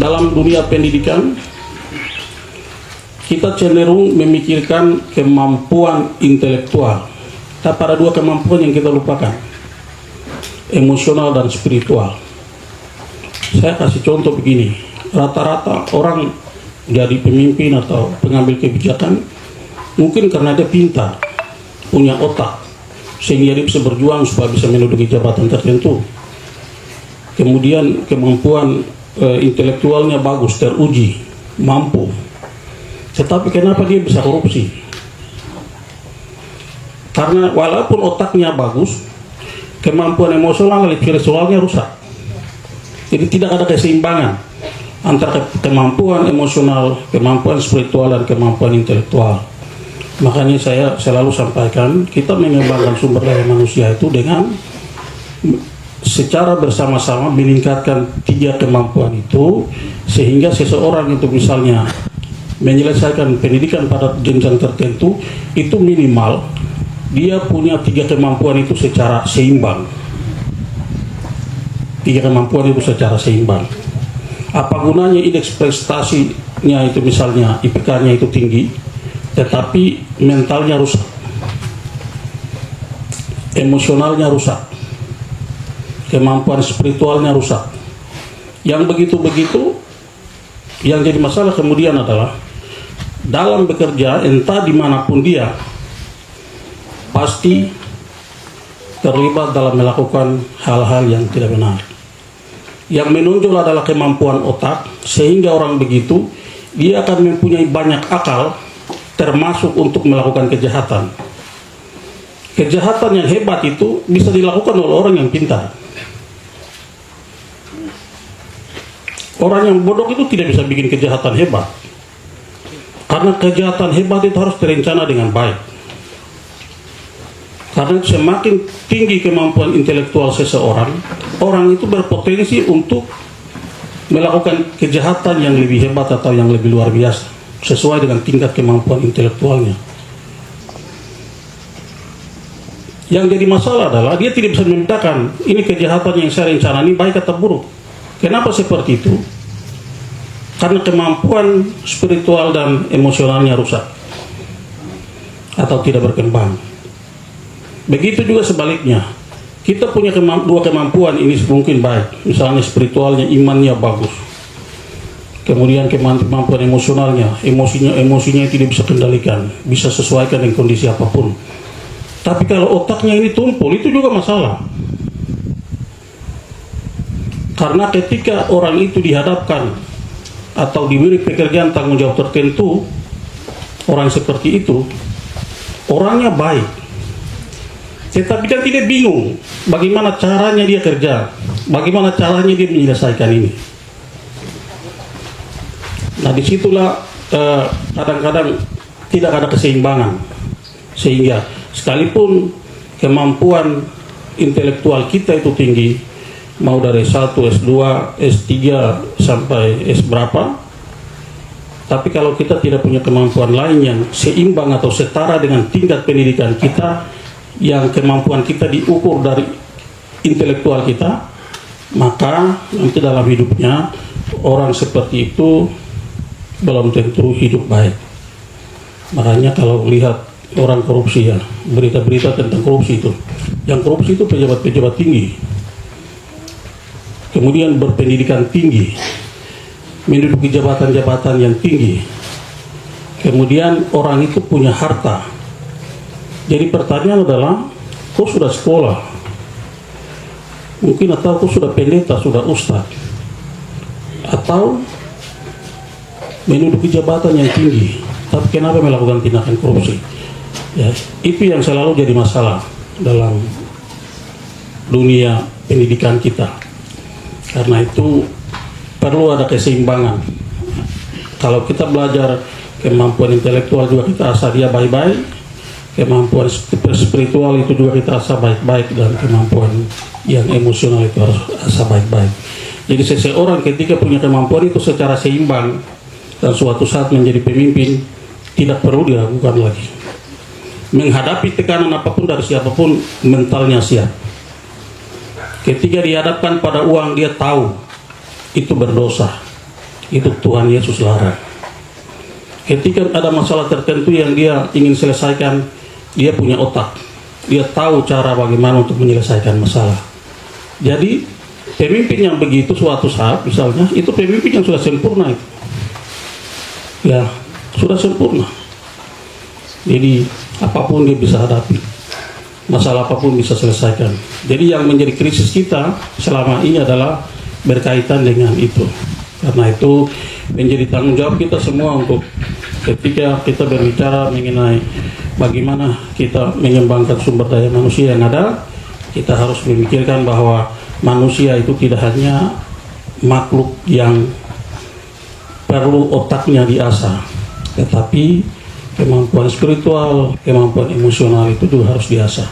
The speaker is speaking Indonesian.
dalam dunia pendidikan kita cenderung memikirkan kemampuan intelektual. Tapi ada dua kemampuan yang kita lupakan, emosional dan spiritual. Saya kasih contoh begini, rata-rata orang jadi pemimpin atau pengambil kebijakan mungkin karena dia pintar, punya otak, sehingga dia bisa berjuang supaya bisa menduduki jabatan tertentu. Kemudian kemampuan intelektualnya bagus, teruji, mampu. Tetapi kenapa dia bisa korupsi? Karena walaupun otaknya bagus, kemampuan emosional dan spiritualnya rusak. Jadi tidak ada keseimbangan antara kemampuan emosional, kemampuan spiritual, dan kemampuan intelektual. Makanya saya selalu sampaikan, kita mengembangkan sumber daya manusia itu dengan secara bersama-sama meningkatkan tiga kemampuan itu, sehingga seseorang itu misalnya menyelesaikan pendidikan pada jenjang tertentu, itu minimal dia punya tiga kemampuan itu secara seimbang. Tiga kemampuan itu secara seimbang. Apa gunanya indeks prestasinya itu misalnya IPK-nya itu tinggi, tetapi mentalnya rusak, emosionalnya rusak, kemampuan spiritualnya rusak. Yang begitu-begitu, yang jadi masalah kemudian adalah dalam bekerja, entah dimanapun dia, pasti terlibat dalam melakukan hal-hal yang tidak benar. Yang menonjol adalah kemampuan otak, sehingga orang begitu dia akan mempunyai banyak akal, termasuk untuk melakukan kejahatan. Kejahatan yang hebat itu bisa dilakukan oleh orang yang pintar. Orang yang bodoh itu tidak bisa bikin kejahatan hebat, karena kejahatan hebat itu harus terencana dengan baik. Karena semakin tinggi kemampuan intelektual seseorang, orang itu berpotensi untuk melakukan kejahatan yang lebih hebat atau yang lebih luar biasa, sesuai dengan tingkat kemampuan intelektualnya. Yang jadi masalah adalah dia tidak bisa membedakan ini kejahatan yang saya rencana ini baik atau buruk. Kenapa seperti itu? Karena kemampuan spiritual dan emosionalnya rusak atau tidak berkembang. Begitu juga sebaliknya, kita punya dua kemampuan ini mungkin baik, misalnya spiritualnya, imannya bagus, kemudian kemampuan emosionalnya, emosinya tidak bisa kendalikan, bisa sesuaikan dengan kondisi apapun. Tapi kalau otaknya ini tumpul, itu juga masalah. Karena ketika orang itu dihadapkan atau diberi pekerjaan tanggung jawab tertentu, orang seperti itu orangnya baik, tetapi kan tidak bingung bagaimana caranya dia kerja, bagaimana caranya dia menyelesaikan ini. Nah, disitulah kadang-kadang tidak ada keseimbangan, sehingga sekalipun kemampuan intelektual kita itu tinggi, mau dari S1, S2, S3 sampai S berapa, tapi kalau kita tidak punya kemampuan lain yang seimbang atau setara dengan tingkat pendidikan kita, yang kemampuan kita diukur dari intelektual kita, maka nanti dalam hidupnya orang seperti itu belum tentu hidup baik. Makanya kalau lihat orang korupsi, ya, berita-berita tentang korupsi itu, yang korupsi itu pejabat-pejabat tinggi, kemudian berpendidikan tinggi, menduduki jabatan-jabatan yang tinggi, kemudian orang itu punya harta. Jadi pertanyaan adalah, kau sudah sekolah, mungkin, atau kau sudah pendeta, sudah ustaz, atau menduduki jabatan yang tinggi, tapi kenapa melakukan tindakan korupsi? Ya, itu yang selalu jadi masalah dalam dunia pendidikan kita. Karena itu perlu ada keseimbangan. Kalau kita belajar kemampuan intelektual juga kita asah dia baik-baik, kemampuan spiritual itu juga kita asah baik-baik, dan kemampuan yang emosional itu harus asah baik-baik. Jadi seseorang ketika punya kemampuan itu secara seimbang dan suatu saat menjadi pemimpin, tidak perlu diragukan lagi. Menghadapi tekanan apapun dari siapapun, mentalnya siap. Ketika dihadapkan pada uang, dia tahu itu berdosa, itu Tuhan Yesus larang. Ketika ada masalah tertentu yang dia ingin selesaikan, dia punya otak, dia tahu cara bagaimana untuk menyelesaikan masalah. Jadi pemimpin yang begitu suatu saat misalnya, itu pemimpin yang sudah sempurna itu. Ya, sudah sempurna. Jadi apapun dia bisa hadapi, masalah apapun bisa selesaikan. Jadi yang menjadi krisis kita selama ini adalah berkaitan dengan itu. Karena itu menjadi tanggung jawab kita semua untuk ketika kita berbicara mengenai bagaimana kita mengembangkan sumber daya manusia yang ada, kita harus memikirkan bahwa manusia itu tidak hanya makhluk yang perlu otaknya diasah, tetapi kemampuan spiritual, kemampuan emosional itu juga harus diasah.